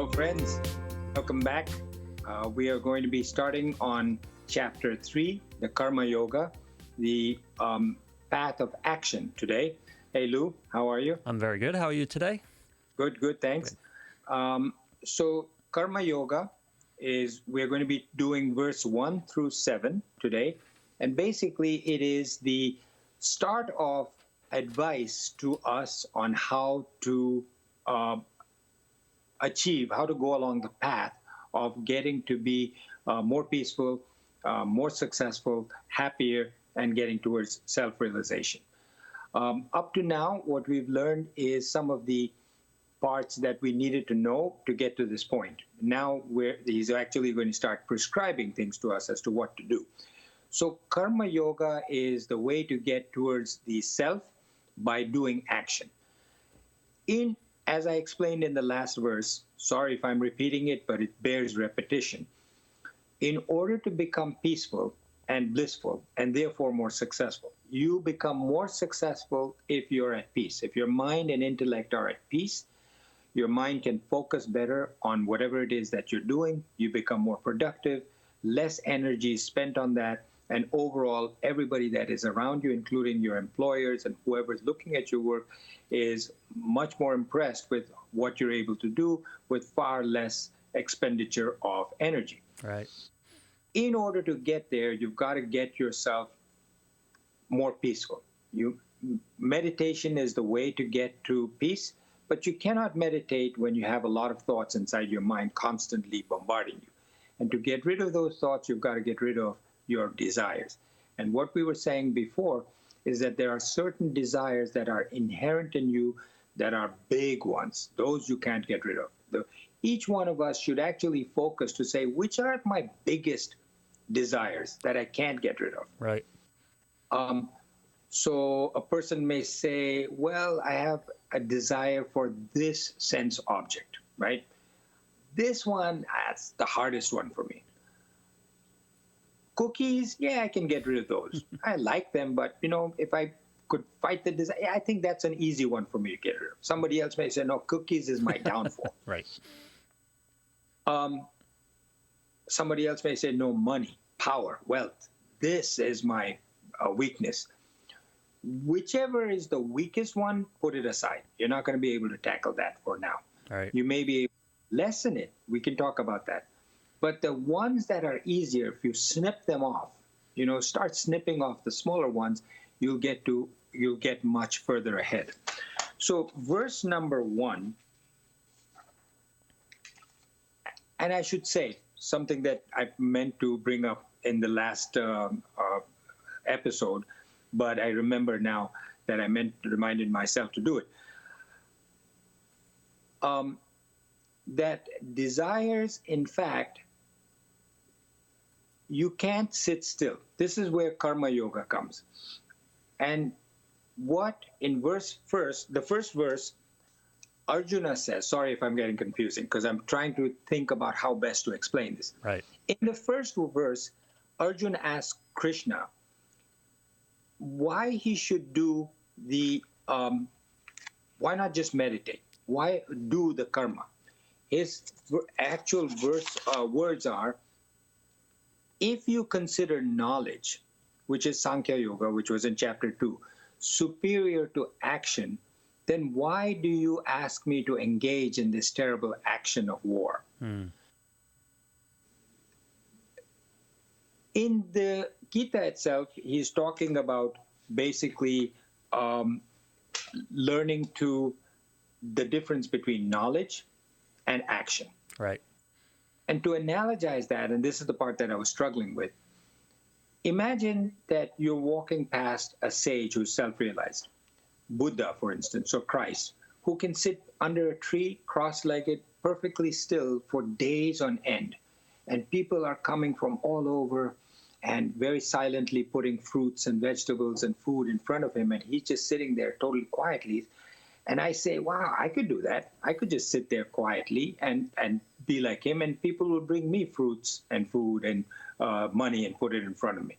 Hello, friends. Welcome back. We are going to be starting on Chapter 3, the Karma Yoga, the path of action today. Hey, Lou, how are you? I'm very good. How are you today? Good, thanks. So, Karma Yoga is, we're going to be doing verse 1 through 7 today. And basically, it is the start of advice to us on how to achieve, how to go along the path of getting to be more peaceful, more successful, happier, and getting towards self-realization. Up to now, what we've learned is some of the parts that we needed to know to get to this point. Now he's actually going to start prescribing things to us as to what to do. So Karma Yoga is the way to get towards the self by doing action. As I explained in the last verse, sorry if I'm repeating it, but it bears repetition. In order to become peaceful and blissful, and therefore more successful, you become more successful if you're at peace. If your mind and intellect are at peace, your mind can focus better on whatever it is that you're doing. You become more productive, less energy is spent on that, and overall, everybody that is around you, including your employers and whoever's looking at your work, is much more impressed with what you're able to do with far less expenditure of energy. Right. In order to get there, you've got to get yourself more peaceful. Meditation is the way to get to peace, but you cannot meditate when you have a lot of thoughts inside your mind constantly bombarding you. And to get rid of those thoughts, you've got to get rid of your desires. And what we were saying before is that there are certain desires that are inherent in you that are big ones. Those you can't get rid of. Each one of us should actually focus to say, which are my biggest desires that I can't get rid of? Right. So a person may say, well, I have a desire for this sense object, right? This one, that's the hardest one for me. Cookies, yeah, I can get rid of those. I like them, but if I could fight the desire, I think that's an easy one for me to get rid of. Somebody else may say, no, cookies is my downfall. Right. Somebody else may say, no, money, power, wealth. This is my weakness. Whichever is the weakest one, put it aside. You're not going to be able to tackle that for now. Right. You may be able to lessen it. We can talk about that. But the ones that are easier, if you snip them off, start snipping off the smaller ones, you'll get much further ahead. So verse number 1, and I should say something that I meant to bring up in the last episode, but I remember now that I reminded myself to do it. That desires, in fact, you can't sit still. This is where Karma Yoga comes. And what in the first verse, Arjuna says, sorry if I'm getting confusing, because I'm trying to think about how best to explain this. Right. In the first verse, Arjuna asks Krishna why he should do why not just meditate? Why do the karma? His actual words are, if you consider knowledge, which is Sankhya Yoga, which was in chapter 2, superior to action, then why do you ask me to engage in this terrible action of war? In the Gita itself, he's talking about basically learning the difference between knowledge and action. Right. And to analogize that, and this is the part that I was struggling with, imagine that you're walking past a sage who's self-realized, Buddha, for instance, or Christ, who can sit under a tree, cross-legged, perfectly still for days on end. And people are coming from all over and very silently putting fruits and vegetables and food in front of him, and he's just sitting there totally quietly. And I say, wow, I could do that. I could just sit there quietly and be like him, and people will bring me fruits and food and money and put it in front of me.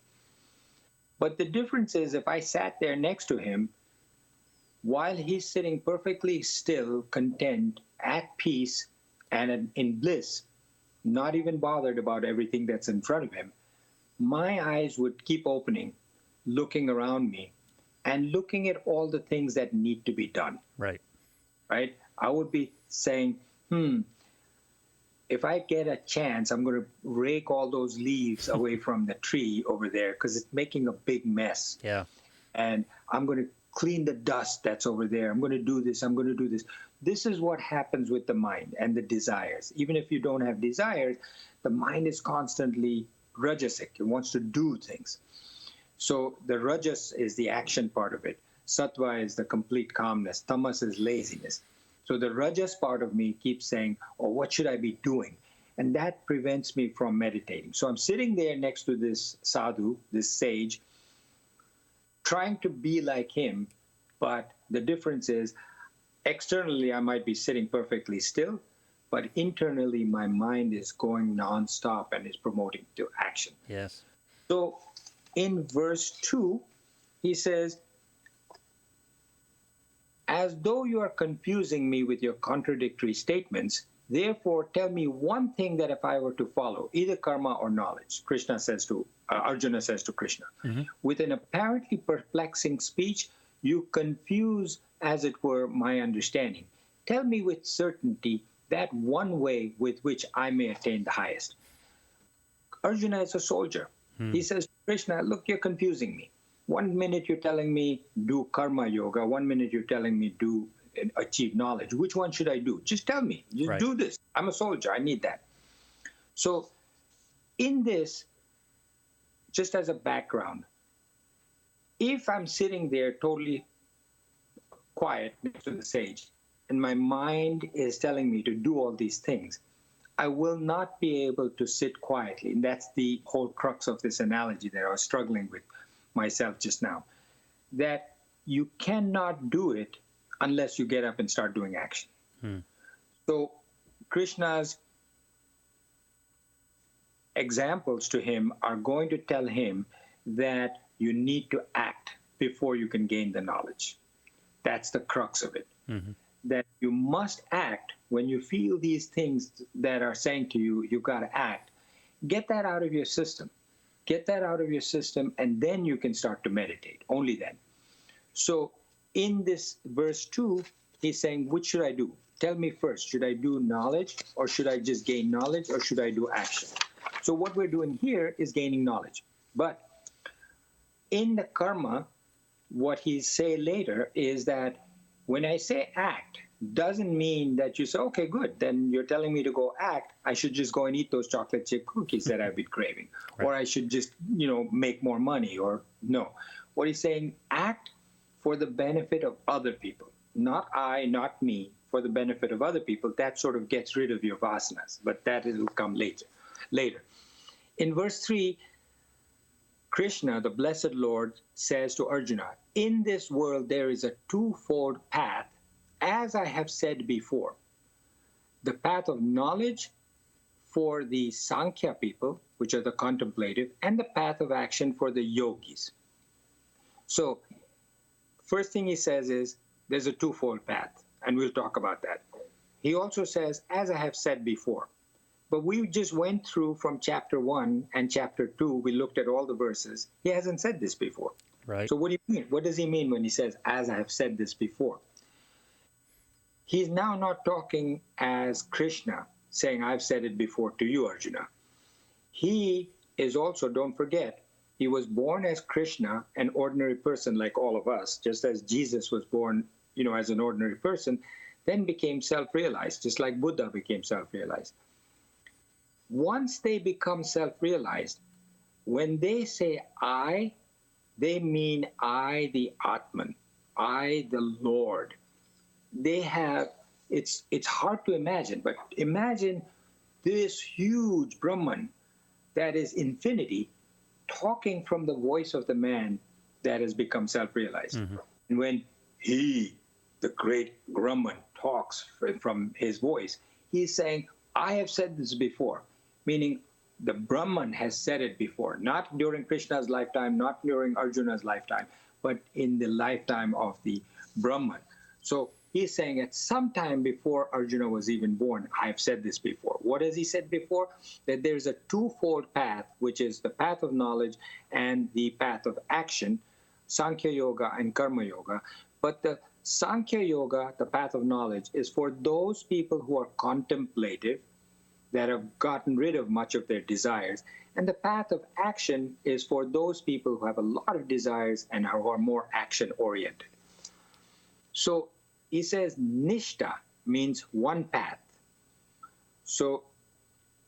But the difference is, if I sat there next to him, while he's sitting perfectly still, content, at peace, and in bliss, not even bothered about everything that's in front of him, my eyes would keep opening, looking around me, and looking at all the things that need to be done. Right. Right? I would be saying, if I get a chance, I'm going to rake all those leaves away from the tree over there because it's making a big mess. Yeah. And I'm going to clean the dust that's over there. I'm going to do this. I'm going to do this. This is what happens with the mind and the desires. Even if you don't have desires, the mind is constantly rajasic. It wants to do things. So the rajas is the action part of it. Sattva is the complete calmness. Tamas is laziness. So the rajas part of me keeps saying, oh, what should I be doing? And that prevents me from meditating. So I'm sitting there next to this sadhu, this sage, trying to be like him. But the difference is, externally, I might be sitting perfectly still, but internally, my mind is going nonstop and is promoting to action. Yes. So in verse 2, he says, as though you are confusing me with your contradictory statements, therefore tell me one thing that if I were to follow, either karma or knowledge, Arjuna says to Krishna, with an apparently perplexing speech, you confuse, as it were, my understanding. Tell me with certainty that one way with which I may attain the highest. Arjuna is a soldier. He says, Krishna, look, you're confusing me. 1 minute you're telling me do karma yoga, 1 minute you're telling me do achieve knowledge. Which one should I do? Just tell me. Just do this. I'm a soldier. I need that. So in this, just as a background, if I'm sitting there totally quiet next to the sage, and my mind is telling me to do all these things, I will not be able to sit quietly. And that's the whole crux of this analogy that I was struggling with myself just now, that you cannot do it unless you get up and start doing action. So Krishna's examples to him are going to tell him that you need to act before you can gain the knowledge. That's the crux of it. That you must act when you feel these things that are saying to you, you've got to act. Get that out of your system. Get that out of your system, and then you can start to meditate, only then. So in this verse 2, he's saying, which should I do? Tell me first, should I do knowledge, or should I just gain knowledge, or should I do action? So what we're doing here is gaining knowledge. But in the karma, what he say later is that when I say act, doesn't mean that you say, okay, good, then you're telling me to go act. I should just go and eat those chocolate chip cookies that I've been craving. Or I should just, make more money, or no. What he's saying, act for the benefit of other people. Not I, not me, for the benefit of other people. That sort of gets rid of your vasanas, but that will come later. In verse 3, Krishna, the blessed Lord, says to Arjuna, in this world there is a twofold path, as I have said before. The path of knowledge for the Sankhya people, which are the contemplative, and the path of action for the yogis. So, first thing he says is, there's a twofold path, and we'll talk about that. He also says, as I have said before. But we just went through from chapter 1 and chapter 2, we looked at all the verses. He hasn't said this before. Right. So what do you mean? What does he mean when he says, as I have said this before? He's now not talking as Krishna, saying, I've said it before to you, Arjuna. He is also, don't forget, he was born as Krishna, an ordinary person like all of us, just as Jesus was born, as an ordinary person, then became self-realized, just like Buddha became self-realized. Once they become self-realized, when they say I, they mean I, the Atman, I, the Lord. They have, it's hard to imagine, but imagine this huge Brahman that is infinity talking from the voice of the man that has become self-realized. And when he, the great Brahman, talks from his voice, he's saying, I have said this before, meaning the Brahman has said it before, not during Krishna's lifetime, not during Arjuna's lifetime, but in the lifetime of the Brahman. So he's saying at some time before Arjuna was even born, I've said this before. What has he said before? That there's a twofold path, which is the path of knowledge and the path of action, Sankhya Yoga and Karma Yoga. But the Sankhya Yoga, the path of knowledge, is for those people who are contemplative, that have gotten rid of much of their desires. And the path of action is for those people who have a lot of desires and who are more action-oriented. So he says Nishta means one path. So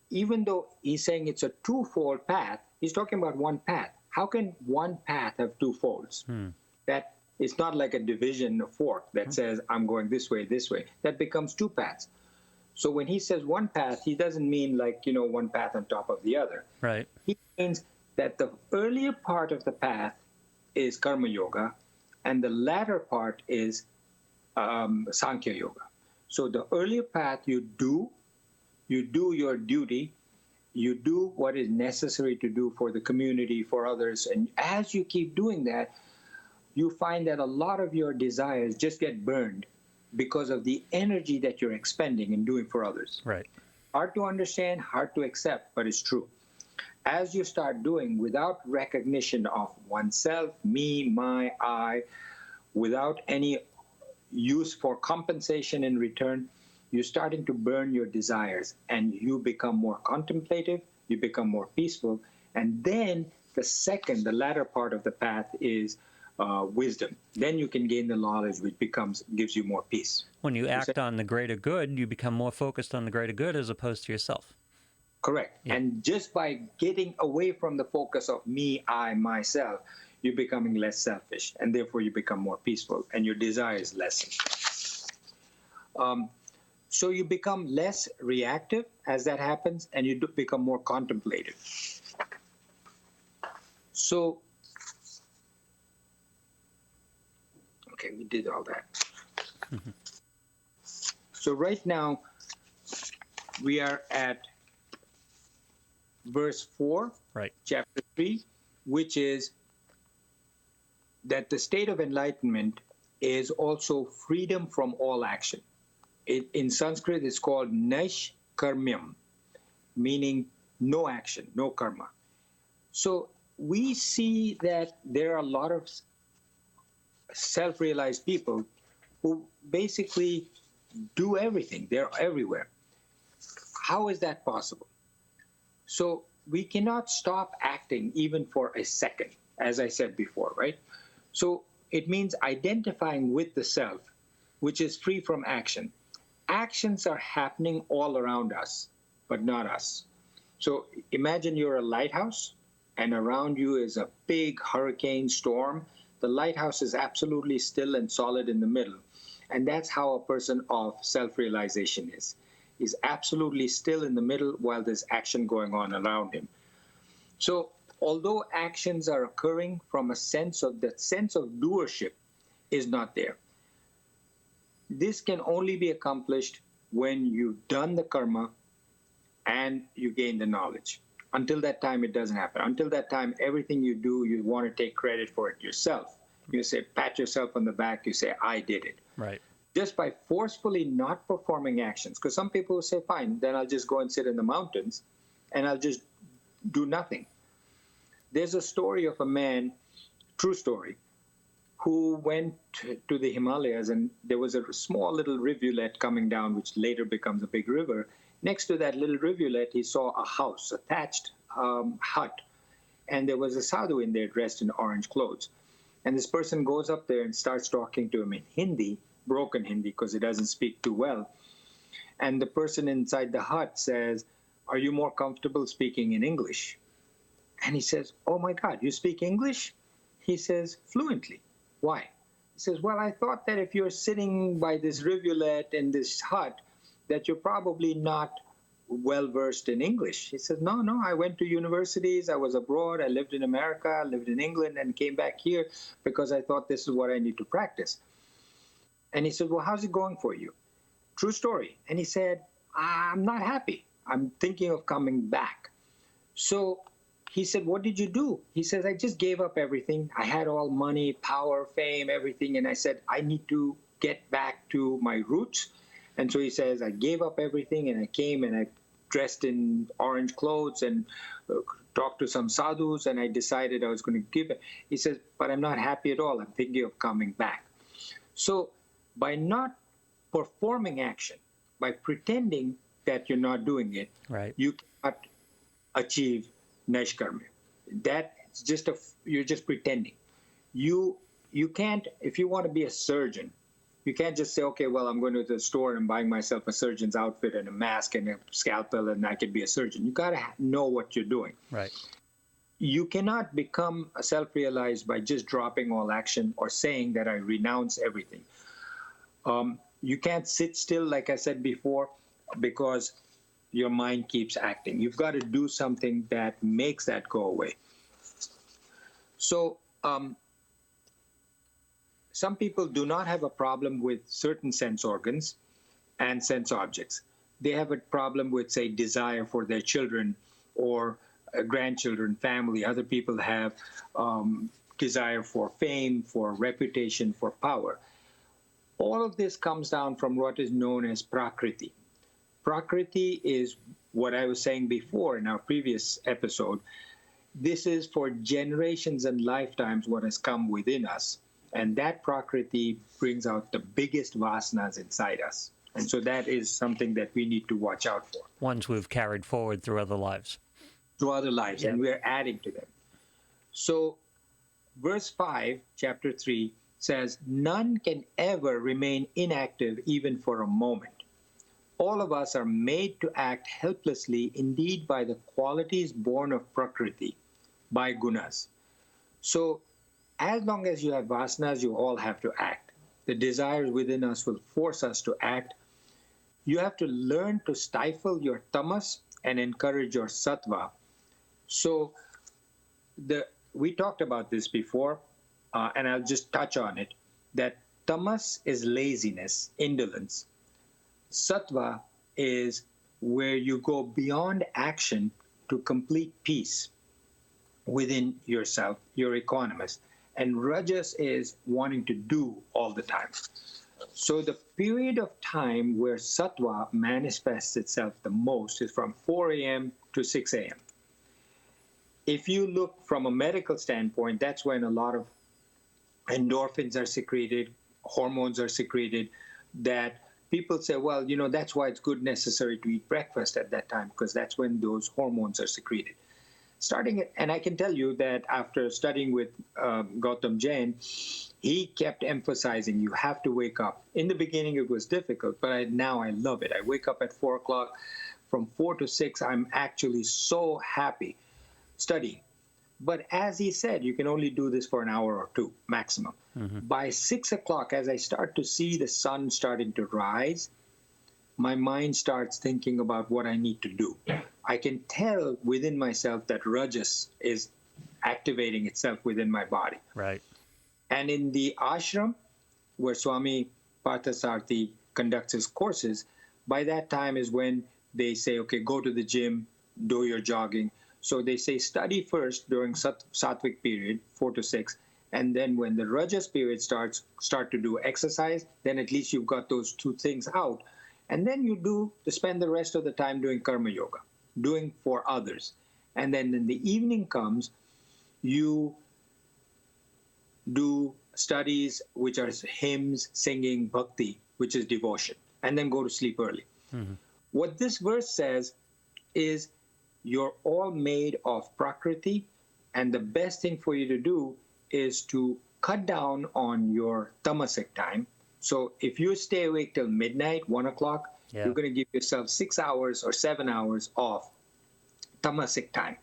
even though he's saying it's a twofold path, he's talking about one path. How can one path have two folds? That it's not like a division, a fork that says, I'm going this way, this way. That becomes two paths. So when he says one path, he doesn't mean like, one path on top of the other. Right. He means that the earlier part of the path is Karma Yoga, and the latter part is Sankhya Yoga. So the earlier path you do your duty, you do what is necessary to do for the community, for others, and as you keep doing that, you find that a lot of your desires just get burned because of the energy that you're expending in doing for others. Right. Hard to understand, hard to accept, but it's true. As you start doing without recognition of oneself, me, my, I, without any use for compensation in return, you're starting to burn your desires and you become more contemplative, you become more peaceful. And then the latter part of the path is wisdom. Then you can gain the knowledge, which gives you more peace. When you act on the greater good, you become more focused on the greater good as opposed to yourself. Correct. Yeah. And just by getting away from the focus of me, I, myself, you're becoming less selfish, and therefore you become more peaceful, and your desires lessen. So you become less reactive as that happens, and you become more contemplative. So, okay, we did all that. So right now, we are at verse 4, right. Chapter 3, which is that the state of enlightenment is also freedom from all action. In Sanskrit, it's called Naish Karmyam, meaning no action, no karma. So we see that there are a lot of self-realized people who basically do everything. They're everywhere. How is that possible? So we cannot stop acting even for a second, as I said before, right? So it means identifying with the self, which is free from action. Actions are happening all around us, but not us. So imagine you're a lighthouse, and around you is a big hurricane storm. The lighthouse is absolutely still and solid in the middle. And that's how a person of self-realization is. He's absolutely still in the middle while there's action going on around him. So although actions are occurring from that sense of doership is not there. This can only be accomplished when you've done the karma and you gain the knowledge. Until that time, it doesn't happen. Until that time, everything you do, you want to take credit for it yourself. You say, pat yourself on the back, you say, I did it. Right. Just by forcefully not performing actions, because some people will say, fine, then I'll just go and sit in the mountains and I'll just do nothing. There's a story of a man, true story, who went to the Himalayas, and there was a small little rivulet coming down, which later becomes a big river. Next to that little rivulet, he saw a house, a thatched hut, and there was a sadhu in there dressed in orange clothes. And this person goes up there and starts talking to him in Hindi, broken Hindi, because he doesn't speak too well. And the person inside the hut says, are you more comfortable speaking in English? And he says, oh my God, you speak English? He says, fluently. Why? He says, well, I thought that if you're sitting by this rivulet in this hut, that you're probably not well-versed in English. He says, no, I went to universities, I was abroad, I lived in America, I lived in England, and came back here because I thought this is what I need to practice. And he said, well, how's it going for you? True story. And he said, I'm not happy. I'm thinking of coming back. So he said, what did you do? He says, I just gave up everything. I had all money, power, fame, everything. And I said, I need to get back to my roots. And so he says, I gave up everything and I came and I dressed in orange clothes and talked to some sadhus, and I decided I was going to give it. He says, but I'm not happy at all. I'm thinking of coming back. So by not performing action, by pretending that you're not doing it, right, you cannot achieve Naishkarmya. That's just you're just pretending. You can't, if you want to be a surgeon, you can't just say, okay, well, I'm going to the store and I'm buying myself a surgeon's outfit and a mask and a scalpel and I can be a surgeon. You got to know what you're doing. right. You cannot become self-realized by just dropping all action or saying that I renounce everything. You can't sit still, like I said before, because your mind keeps acting. You've got to do something that makes that go away. So some people do not have a problem with certain sense organs and sense objects. They have a problem with, say, desire for their children or grandchildren, family. Other people have desire for fame, for reputation, for power. All of this comes down from what is known as Prakriti. Prakriti is what I was saying before in our previous episode. This is for generations and lifetimes what has come within us. And that Prakriti brings out the biggest vasanas inside us. And so that is something that we need to watch out for. Ones we've carried forward through other lives. Through other lives, and we're adding to them. So verse 5, chapter 3, says, none can ever remain inactive even for a moment. All of us are made to act helplessly, indeed by the qualities born of Prakriti, by gunas. So as long as you have vasanas, you all have to act. The desires within us will force us to act. You have to learn to stifle your tamas and encourage your sattva. So we talked about this before, and I'll just touch on it, that tamas is laziness, indolence. Sattva is where you go beyond action to complete peace within yourself, your economist. And rajas is wanting to do all the time. So the period of time where sattva manifests itself the most is from 4 a.m. to 6 a.m. If you look from a medical standpoint, that's when a lot of endorphins are secreted, hormones are secreted, that people say, well, that's why it's good necessary to eat breakfast at that time, because that's when those hormones are secreted. And I can tell you that after studying with Gautam Jain, he kept emphasizing you have to wake up. In the beginning, it was difficult, but now I love it. I wake up at 4 o'clock. From 4 to 6, I'm actually so happy studying. But as he said, you can only do this for an hour or two maximum. Mm-hmm. By 6 o'clock, as I start to see the sun starting to rise, my mind starts thinking about what I need to do. I can tell within myself that rajas is activating itself within my body. Right. And in the ashram, where Swami Parthasarthi conducts his courses, by that time is when they say, okay, go to the gym, do your jogging. So they say study first during Sattvic period, 4 to 6, and then when the Rajas period start to do exercise, then at least you've got those two things out. And then you spend the rest of the time doing karma yoga, doing for others. And then in the evening comes, you do studies, which are hymns, singing, bhakti, which is devotion, and then go to sleep early. Mm-hmm. What this verse says is you're all made of Prakriti, and the best thing for you to do is to cut down on your tamasic time. So if you stay awake till midnight, 1 o'clock, you're going to give yourself 6 hours or 7 hours of tamasic time.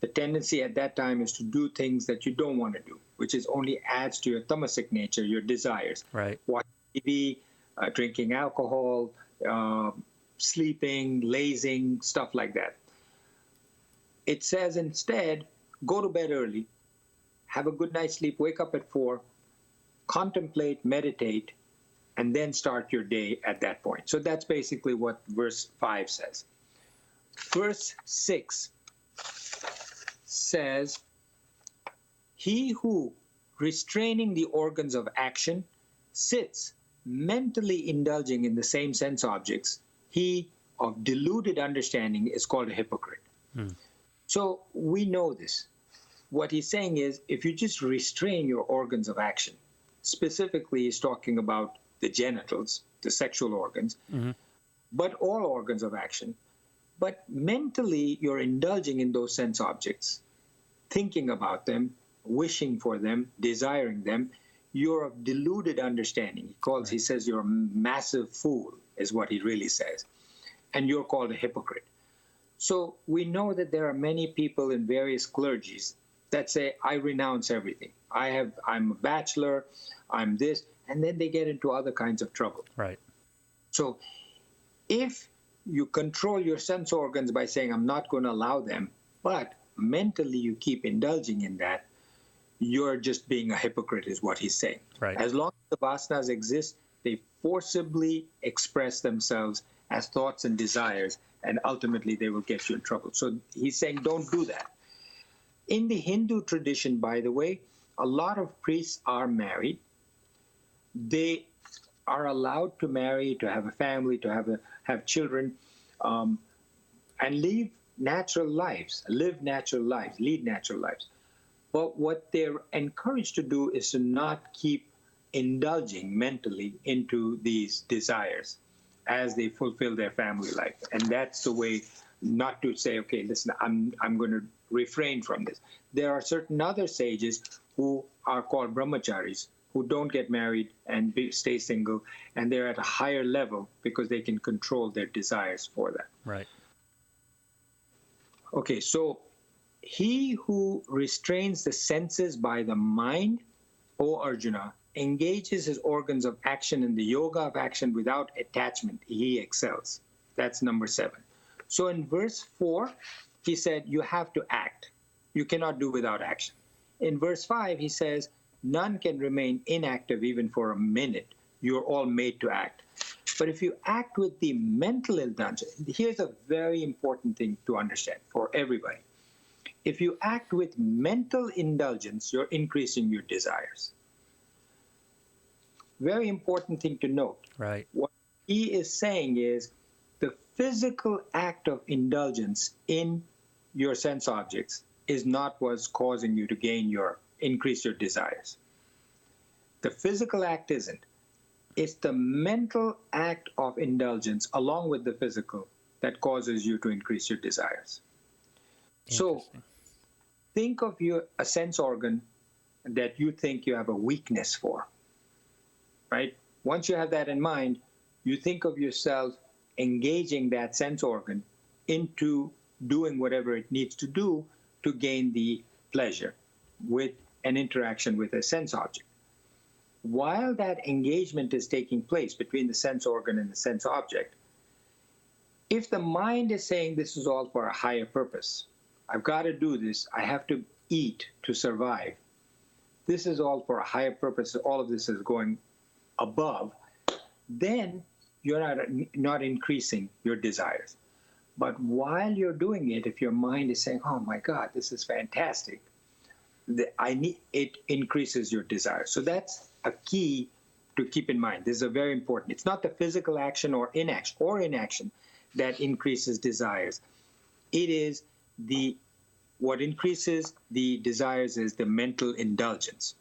The tendency at that time is to do things that you don't want to do, which is only adds to your tamasic nature, your desires. Right. Watching TV, drinking alcohol, sleeping, lazing, stuff like that. It says instead, go to bed early, have a good night's sleep, wake up at 4, contemplate, meditate, and then start your day at that point. So that's basically what verse 5 says. Verse 6 says, he who, restraining the organs of action, sits mentally indulging in the same sense objects, he of deluded understanding is called a hypocrite. So we know this. What he's saying is, if you just restrain your organs of action, specifically he's talking about the genitals, the sexual organs, but all organs of action, but mentally you're indulging in those sense objects, thinking about them, wishing for them, desiring them, you're of deluded understanding. He says you're a massive fool, is what he really says. And you're called a hypocrite. So we know that there are many people in various clergies that say, I renounce everything. I'm a bachelor, I'm this, and then they get into other kinds of trouble. Right. So if you control your sense organs by saying, I'm not going to allow them, but mentally you keep indulging in that, you're just being a hypocrite, is what he's saying. Right. As long as the vasanas exist, they forcibly express themselves as thoughts and desires, and ultimately they will get you in trouble. So he's saying, don't do that. In the Hindu tradition, by the way, a lot of priests are married. They are allowed to marry, to have a family, to have children, and live natural lives. But what they're encouraged to do is to not keep indulging mentally into these desires as they fulfill their family life. And that's the way not to say, okay, listen, I'm going to refrain from this. There are certain other sages who are called brahmacharis, who don't get married and stay single, and they're at a higher level because they can control their desires for that. Right. Okay, so he who restrains the senses by the mind, O Arjuna, engages his organs of action in the yoga of action without attachment. He excels. That's number 7. So in verse 4, he said, you have to act. You cannot do without action. In verse 5, he says, none can remain inactive even for a minute. You're all made to act. But if you act with the mental indulgence, here's a very important thing to understand for everybody. If you act with mental indulgence, you're increasing your desires. Very important thing to note. Right. What he is saying is the physical act of indulgence in your sense objects is not what's causing you to increase your desires. The physical act isn't. It's the mental act of indulgence along with the physical that causes you to increase your desires. So think of a sense organ that you think you have a weakness for, right? Once you have that in mind, you think of yourself engaging that sense organ into doing whatever it needs to do to gain the pleasure with an interaction with a sense object. While that engagement is taking place between the sense organ and the sense object, if the mind is saying this is all for a higher purpose, I've got to do this, I have to eat to survive, this is all for a higher purpose, all of this is going above, then you're not increasing your desires. But while you're doing it, if your mind is saying, oh my God, this is fantastic, it increases your desire. So that's a key to keep in mind. This is very important. It's not the physical action or inaction that increases desires. It is what increases the desires is the mental indulgence.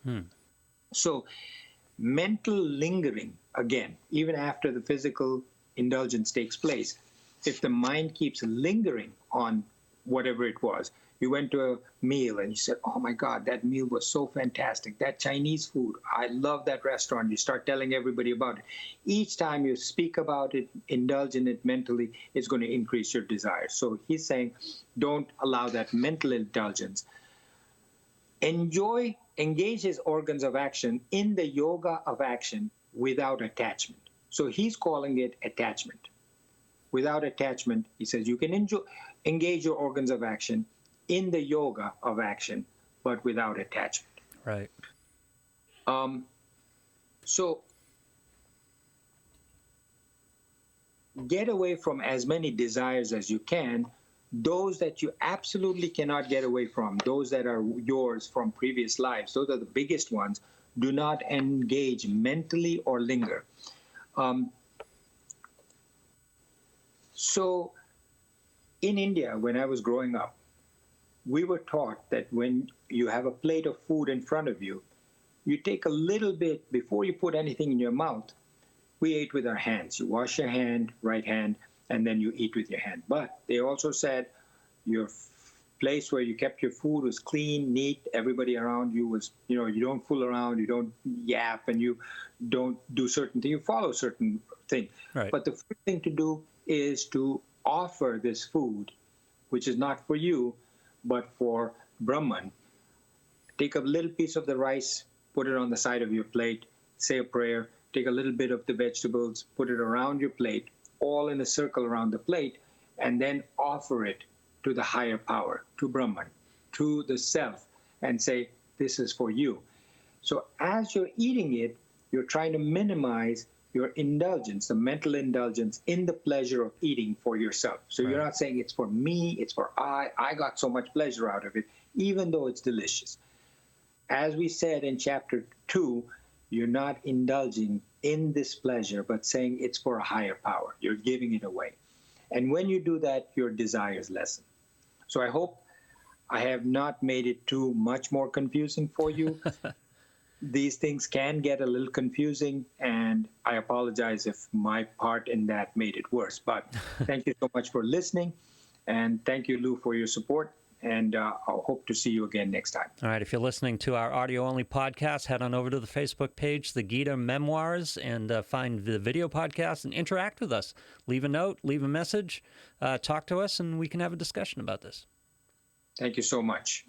So mental lingering, again, even after the physical indulgence takes place, if the mind keeps lingering on whatever it was, you went to a meal and you said, oh my God, that meal was so fantastic. That Chinese food, I love that restaurant. You start telling everybody about it. Each time you speak about it, indulge in it mentally, it's going to increase your desire. So he's saying, don't allow that mental indulgence. Engage his organs of action in the yoga of action without attachment. So he's calling it attachment. Without attachment, he says you can engage your organs of action in the yoga of action, but without attachment. Right. So get away from as many desires as you can. Those that you absolutely cannot get away from, those that are yours from previous lives, those are the biggest ones. Do not engage mentally or linger. Um, so in India, when I was growing up, we were taught that when you have a plate of food in front of you, you take a little bit before you put anything in your mouth. We ate with our hands. You wash your hand, right hand, and then you eat with your hand. But they also said your place where you kept your food was clean, neat. Everybody around you was, you don't fool around, you don't yap, and you don't do certain things. You follow certain things. Right. But the first thing to do is to offer this food, which is not for you, but for Brahman. Take a little piece of the rice, put it on the side of your plate, say a prayer, take a little bit of the vegetables, put it around your plate, all in a circle around the plate, and then offer it to the higher power, to Brahman, to the self, and say, this is for you. So as you're eating it, you're trying to minimize your indulgence, the mental indulgence in the pleasure of eating for yourself. So you're not saying it's for me, it's for I got so much pleasure out of it, even though it's delicious. As we said in chapter 2, you're not indulging in this pleasure, but saying it's for a higher power. You're giving it away. And when you do that, your desires lessen. So I hope I have not made it too much more confusing for you. These things can get a little confusing, and I apologize if my part in that made it worse. But thank you so much for listening, and thank you, Lou, for your support. And I'll hope to see you again next time. All right. If you're listening to our audio-only podcast, head on over to the Facebook page, The Gita Memoirs, and find the video podcast and interact with us. Leave a note, leave a message, talk to us, and we can have a discussion about this. Thank you so much.